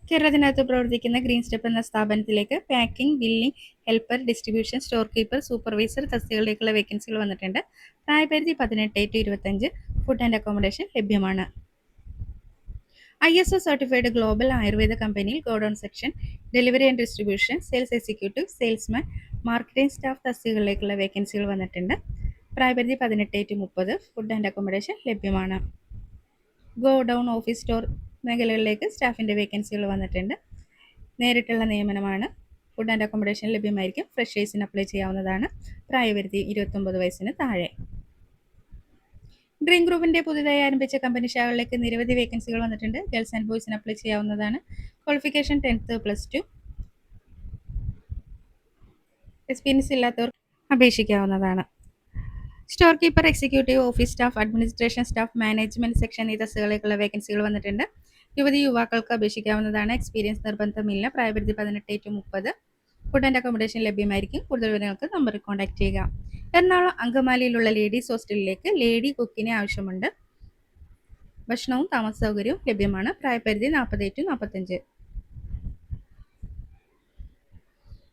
കേരളത്തിനകത്ത് പ്രവർത്തിക്കുന്ന green step എന്ന സ്ഥാപനത്തിലേക്ക് packing, billing, helper, distribution, store keeper, supervisor തസ്തികകളിലേക്കുള്ള വേക്കൻസികൾ വന്നിട്ടുണ്ട്. പ്രായപരിധി 18 to 25. ഫുഡ് ആൻഡ് അക്കോമഡേഷൻ ലഭ്യമാണ്. ISO സർട്ടിഫൈഡ് ഗ്ലോബൽ ആയുർവേദ കമ്പനിയിൽ godown section, delivery and distribution, sales executive, salesman, marketing staff തസ്തികകളിലേക്കുള്ള വേക്കൻസികൾ വന്നിട്ടുണ്ട്. പ്രായപരിധി 18 to 30. ഫുഡ് ആൻഡ് അക്കോമഡേഷൻ ലഭ്യമാണ്. ഗോഡൌൺ, ഓഫീസ്, സ്റ്റോർ മേഖലകളിലേക്ക് സ്റ്റാഫിൻ്റെ വേക്കൻസികൾ വന്നിട്ടുണ്ട്. നേരിട്ടുള്ള നിയമനമാണ്. ഫുഡ് ആൻഡ് അക്കോമഡേഷൻ ലഭ്യമായിരിക്കും. ഫ്രഷേഴ്സിന് അപ്ലൈ ചെയ്യാവുന്നതാണ്. പ്രായപരിധി 29 വയസ്സിന് താഴെ. ഡ്രീം ഗ്രൂപ്പിൻ്റെ പുതുതായി ആരംഭിച്ച കമ്പനി ശാഖകളിലേക്ക് നിരവധി വേക്കൻസികൾ വന്നിട്ടുണ്ട്. ഗേൾസ് ആൻഡ് ബോയ്സിന് അപ്ലൈ ചെയ്യാവുന്നതാണ്. Qualification 10th +2. എക്സ്പീരിയൻസ് ഇല്ലാത്തവർ അപേക്ഷിക്കാവുന്നതാണ്. Store keeper, executive, office staff, administration staff, management section ഈ തസ്തികകളിലേക്കുള്ള വേക്കൻസികൾ വന്നിട്ടുണ്ട്. യുവതിയുവാക്കൾക്ക് അപേക്ഷിക്കാവുന്നതാണ്. എക്സ്പീരിയൻസ് നിർബന്ധമില്ല. പ്രായപരിധി 18 to 30. ഫുഡ് ആൻഡ് അക്കോമഡേഷൻ ലഭ്യമായിരിക്കും. കൂടുതൽ വിവരങ്ങൾക്ക് നമ്പറിൽ കോൺടാക്ട് ചെയ്യുക. എറണാകുളം അങ്കമാലിയിലുള്ള ലേഡീസ് ഹോസ്റ്റലിലേക്ക് ലേഡി കുക്കിനെ ആവശ്യമുണ്ട്. ഭക്ഷണവും താമസ സൗകര്യവും ലഭ്യമാണ്. പ്രായപരിധി 40 to 45.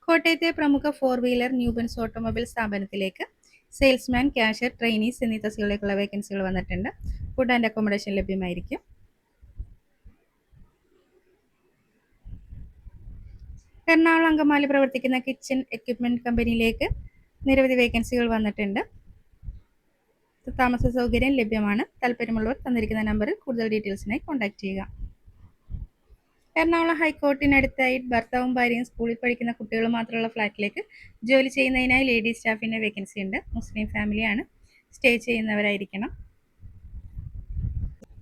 കോട്ടയത്തെ പ്രമുഖ 4-വീലർ ന്യൂബൻസ് ഓട്ടോമൊബൈൽ സ്ഥാപനത്തിലേക്ക് സെയിൽസ്മാൻ, ക്യാഷ്യർ, ട്രെയിനീസ് എന്നീ തസ്തികകളിലേക്കുള്ള വേക്കൻസികൾ വന്നിട്ടുണ്ട്. ഫുഡ് ആൻഡ് അക്കോമഡേഷൻ ലഭ്യമായിരിക്കും. എറണാകുളം അങ്കമാലി പ്രവർത്തിക്കുന്ന കിച്ചൺ എക്യുപ്മെന്റ് കമ്പനിയിലേക്ക് നിരവധി വേക്കൻസികൾ വന്നിട്ടുണ്ട്. താമസ സൗകര്യം ലഭ്യമാണ്. താല്പര്യമുള്ളവർ തന്നിരിക്കുന്ന നമ്പറിൽ കൂടുതൽ ഡീറ്റെയിൽസിനായി കോൺടാക്ട് ചെയ്യുക. എറണാകുളം ഹൈക്കോർട്ടിനടുത്തായി ഭർത്താവും ഭാര്യയും സ്കൂളിൽ പഠിക്കുന്ന കുട്ടികൾ മാത്രമുള്ള ഫ്ലാറ്റിലേക്ക് ജോലി ചെയ്യുന്നതിനായി ലേഡീസ് സ്റ്റാഫിൻ്റെ വേക്കൻസി ഉണ്ട്. മുസ്ലിം ഫാമിലിയാണ്. സ്റ്റേ ചെയ്യുന്നവരായിരിക്കണം.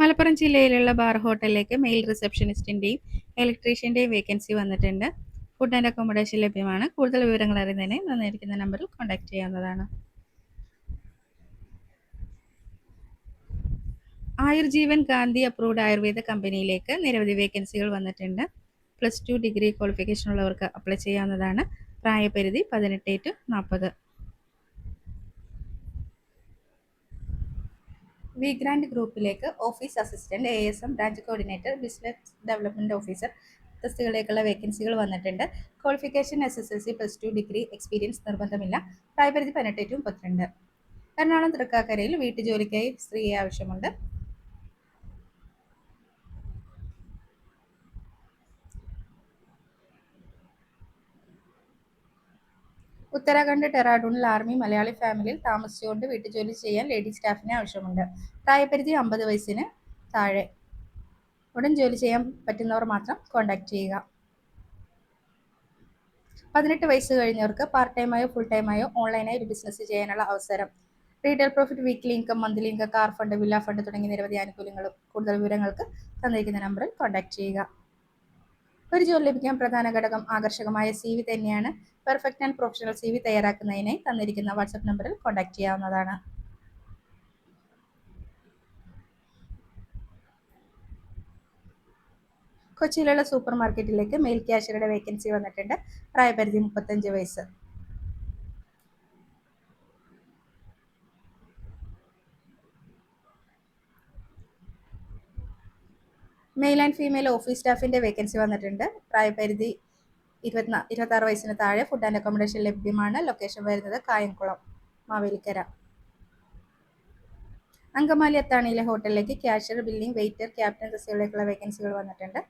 മലപ്പുറം ജില്ലയിലുള്ള ബാർ ഹോട്ടലിലേക്ക് മെയിൽ റിസപ്ഷനിസ്റ്റിൻ്റെയും ഇലക്ട്രീഷ്യൻ്റെയും വേക്കൻസി വന്നിട്ടുണ്ട്. ഫുഡ് ആൻഡ് അക്കോമഡേഷൻ ലഭ്യമാണ്. കൂടുതൽ വിവരങ്ങൾ അറിയുന്നതിന് തന്നിരിക്കുന്ന നമ്പറിൽ കോൺടാക്ട് ചെയ്യാവുന്നതാണ്. ആയുർജീവൻ ഗാന്ധി അപ്രൂവ്ഡ് ആയുർവേദ കമ്പനിയിലേക്ക് നിരവധി വേക്കൻസികൾ വന്നിട്ടുണ്ട്. +2 ഡിഗ്രി ക്വാളിഫിക്കേഷൻ ഉള്ളവർക്ക് അപ്ലൈ ചെയ്യാവുന്നതാണ്. പ്രായപരിധി 18 to 40. വി ഗ്രാൻഡ് ഗ്രൂപ്പിലേക്ക് office assistant, ASM, branch coordinator, business development officer തസ്തികകളിലേക്കുള്ള വേക്കൻസികൾ വന്നിട്ടുണ്ട്. Qualification SSLC +2 degree. എക്സ്പീരിയൻസ് നിർബന്ധമില്ല. പ്രായപരിധി 18 to 32. എറണാകുളം തൃക്കാക്കരയിൽ വീട്ടുജോലിക്കായി സ്ത്രീയെ ആവശ്യമുണ്ട്. ഉത്തരാഖണ്ഡ് ഡെറാഡൂണിൽ ആർമി മലയാളി ഫാമിലിയിൽ താമസിച്ചുകൊണ്ട് വീട്ടുജോലി ചെയ്യാൻ ലേഡി സ്റ്റാഫിനെ ആവശ്യമുണ്ട്. പ്രായപരിധി 50 വയസ്സിന് താഴെ. ഉടൻ ജോലി ചെയ്യാൻ പറ്റുന്നവർ മാത്രം കോൺടാക്ട് ചെയ്യുക. 18 വയസ്സ് കഴിഞ്ഞവർക്ക് പാർട്ട് ടൈമായോ ഫുൾ ടൈമായോ ഓൺലൈനായി ഒരു ബിസിനസ് ചെയ്യാനുള്ള അവസരം. Retail profit, weekly income, monthly income, car fund, villa fund തുടങ്ങിയ നിരവധി ആനുകൂല്യങ്ങളും. കൂടുതൽ വിവരങ്ങൾക്ക് തന്നിരിക്കുന്ന നമ്പറിൽ കോൺടാക്ട് ചെയ്യുക. ഒരു ജോലി ലഭിക്കാൻ പ്രധാന ഘടകം ആകർഷകമായ CV തന്നെയാണ്. പെർഫെക്റ്റ് ആൻഡ് പ്രൊഫഷണൽ CV തയ്യാറാക്കുന്നതിനായി തന്നിരിക്കുന്ന വാട്സപ്പ് നമ്പറിൽ കോൺടാക്ട് ചെയ്യാവുന്നതാണ്. കൊച്ചിയിലുള്ള സൂപ്പർ മാർക്കറ്റിലേക്ക് മെയിൽ ക്യാഷ്യറുടെ വേക്കൻസി വന്നിട്ടുണ്ട്. പ്രായപരിധി 35 വയസ്സ്. മെയിൽ ആൻഡ് ഫീമെയിൽ ഓഫീസ് സ്റ്റാഫിൻ്റെ വേക്കൻസി വന്നിട്ടുണ്ട്. പ്രായപരിധി 26 വയസ്സിന് താഴെ. ഫുഡ് ആൻഡ് അക്കോമഡേഷൻ ലഭ്യമാണ്. ലൊക്കേഷൻ വരുന്നത് കായംകുളം, മാവേലിക്കര. അങ്കമാലി അത്താണിയിലെ ഹോട്ടലിലേക്ക് ക്യാഷ്യർ, ബില്ലിംഗ്, വെയിറ്റർ, ക്യാപ്റ്റൻ തസ്തികകളിലേക്കുള്ള വേക്കൻസികൾ വന്നിട്ടുണ്ട്.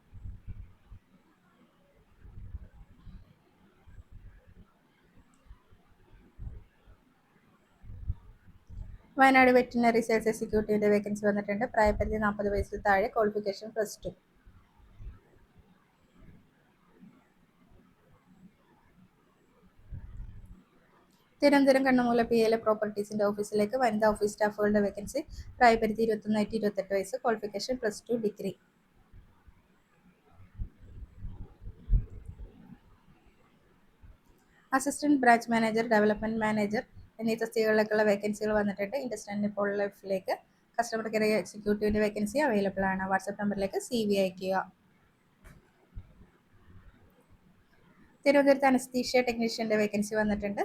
വയനാട് വെറ്റിനറി സെയിൽസ് എക്സിക്യൂട്ടീവിൻ്റെ വേക്കൻസി വന്നിട്ടുണ്ട്. പ്രായപരിധി 40 വയസ്സിൽ താഴെ. ക്വാളിഫിക്കേഷൻ +2. തിരുവനന്തപുരം കണ്ണമൂല PL പ്രോപ്പർട്ടീസിൻ്റെ ഓഫീസിലേക്ക് വനിതാ ഓഫീസ് സ്റ്റാഫുകളുടെ വേക്കൻസി. പ്രായപരിധി 21 to 28 വയസ്സ്. Qualification +2 degree. Assistant branch manager, development manager എന്നീ തസ്തികകളിലേക്കുള്ള വേക്കൻസികൾ വന്നിട്ടുണ്ട്. ഇൻഡസ്ട്രിയൽ ഇപ്പോൾ ലൈഫിലേക്ക് കസ്റ്റമർ കെയർ എക്സിക്യൂട്ടീവിൻ്റെ വേക്കൻസി അവൈലബിൾ ആണ്. വാട്സപ്പ് നമ്പറിലേക്ക് CV അയയ്ക്കുക. തിരുവനന്തപുരത്ത് അനസ്തീഷ്യ ടെക്നീഷ്യൻ്റെ വേക്കൻസി വന്നിട്ടുണ്ട്.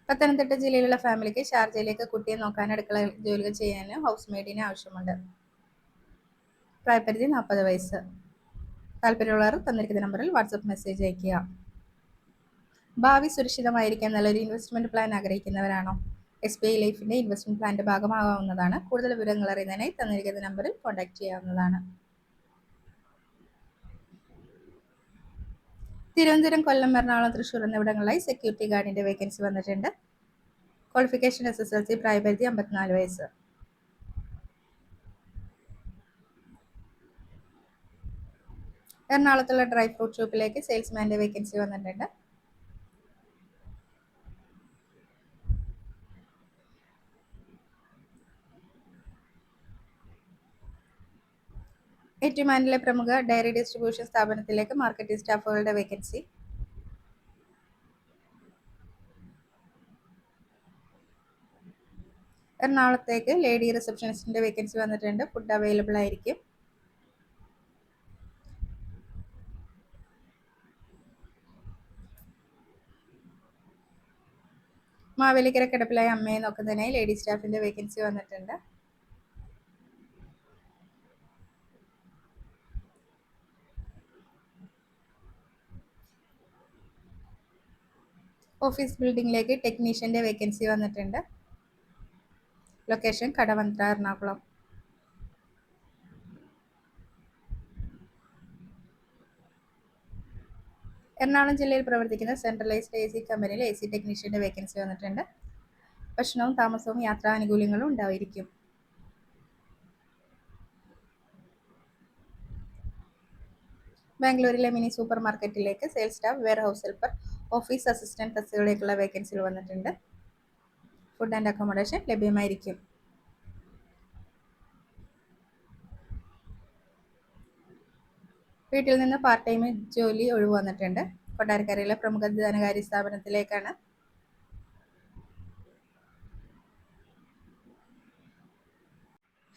പത്തനംതിട്ട ജില്ലയിലുള്ള ഫാമിലിക്ക് ഷാർജയിലേക്ക് കുട്ടിയെ നോക്കാൻ അടുക്കള ജോലികൾ ചെയ്യാൻ ഹൗസ് മെയ്ഡിനെ ആവശ്യമുണ്ട്. പ്രായപരിധി 40 വയസ്സ്. താല്പര്യമുള്ളവർ തന്നിരിക്കുന്ന നമ്പറിൽ വാട്സപ്പ് മെസ്സേജ് അയയ്ക്കുക. ഭാവി സുരക്ഷിതമായിരിക്കാൻ നല്ലൊരു ഇൻവെസ്റ്റ്മെന്റ് പ്ലാൻ ആഗ്രഹിക്കുന്നവരാണോ? SBI ലൈഫിന്റെ ഇൻവെസ്റ്റ്മെന്റ് പ്ലാന്റെ ഭാഗമാകാവുന്നതാണ്. കൂടുതൽ വിവരങ്ങൾ അറിയുന്നതിനായി തന്നിരിക്കുന്ന നമ്പറിൽ കോൺടാക്ട് ചെയ്യാവുന്നതാണ്. തിരുവനന്തപുരം, കൊല്ലം, എറണാകുളം, തൃശ്ശൂർ എന്നിവിടങ്ങളിലായി സെക്യൂരിറ്റി ഗാർഡിന്റെ വേക്കൻസി വന്നിട്ടുണ്ട്. Qualification SSLC. പ്രായപരിധി 54 വയസ്സ്. എറണാകുളത്തുള്ള ഡ്രൈ ഫ്രൂട്ട് ഷോപ്പിലേക്ക് സെയിൽസ്മാന്റെ വേക്കൻസി വന്നിട്ടുണ്ട്. ഏറ്റുമാനിലെ പ്രമുഖ ഡയറി ഡിസ്ട്രിബ്യൂഷൻ സ്ഥാപനത്തിലേക്ക് മാർക്കറ്റിംഗ് സ്റ്റാഫുകളുടെ വേക്കൻസി. എറണാകുളത്തേക്ക് ലേഡി റിസപ്ഷനിസ്റ്റിന്റെ വേക്കൻസി വന്നിട്ടുണ്ട്. ഫുഡ് അവൈലബിൾ ആയിരിക്കും. മാവേലിക്കര കിടപ്പിലായ അമ്മയെ നോക്കുന്നതിനായി ലേഡി സ്റ്റാഫിന്റെ വേക്കൻസി വന്നിട്ടുണ്ട്. ഓഫീസ് ബിൽഡിംഗിലേക്ക് ടെക്നീഷ്യന്റെ വേക്കൻസി വന്നിട്ടുണ്ട്. ലൊക്കേഷൻ കടവന്ത്ര, എറണാകുളം. എറണാകുളം ജില്ലയിൽ പ്രവർത്തിക്കുന്ന സെൻട്രലൈസ്ഡ് AC കമ്പനിയിൽ AC ടെക്നീഷ്യന്റെ വേക്കൻസി വന്നിട്ടുണ്ട്. ഭക്ഷണവും താമസവും യാത്രാ ആനുകൂല്യങ്ങളും ഉണ്ടായിരിക്കും. ബാംഗ്ലൂരിലെ മിനി സൂപ്പർ മാർക്കറ്റിലേക്ക് sales staff, warehouse helper, office assistant തസ്തികകളിലേക്കുള്ള വേക്കൻസികൾ വന്നിട്ടുണ്ട്. ഫുഡ് ആൻഡ് അക്കോമഡേഷൻ ലഭ്യമായിരിക്കും. വീട്ടിൽ നിന്ന് പാർട്ട് ടൈം ജോലി ഒഴിവ് വന്നിട്ടുണ്ട്. കൊട്ടാരക്കരയിലെ പ്രമുഖ ധനകാര്യ സ്ഥാപനത്തിലേക്കാണ്.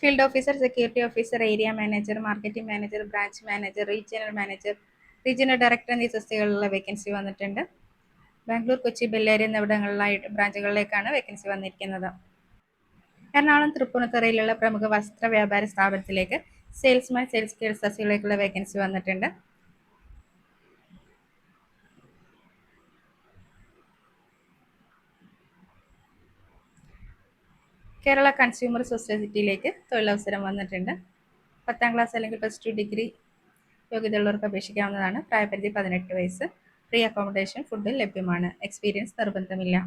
Field officer, security officer, area manager, marketing manager, branch manager, regional manager, regional director എന്നീ തസ്തികകളിലുള്ള വേക്കൻസി വന്നിട്ടുണ്ട്. ബാംഗ്ലൂർ, കൊച്ചി, ബെല്ലാരി എന്നിവിടങ്ങളിലായിട്ട് ബ്രാഞ്ചുകളിലേക്കാണ് വേക്കൻസി വന്നിരിക്കുന്നത്. എറണാകുളം തൃപ്പൂണിത്തുറയിലുള്ള പ്രമുഖ വസ്ത്ര വ്യാപാര സ്ഥാപനത്തിലേക്ക് സെയിൽസ്മാൻ, സെയിൽസ് ഗേൾ തസ്തികകളിലേക്കുള്ള വേക്കൻസി വന്നിട്ടുണ്ട്. കേരള കൺസ്യൂമർ സൊസൈറ്റിയിലേക്ക് തൊഴിലവസരം വന്നിട്ടുണ്ട്. 10ാം ക്ലാസ് അല്ലെങ്കിൽ +2 ഡിഗ്രി യോഗ്യതയുള്ളവർക്ക് അപേക്ഷിക്കാവുന്നതാണ്. പ്രായപരിധി 18 വയസ്സ്. ഫ്രീ അക്കോമഡേഷൻ, ഫുഡ് ലഭ്യമാണ്. എക്സ്പീരിയൻസ് നിർബന്ധമില്ല.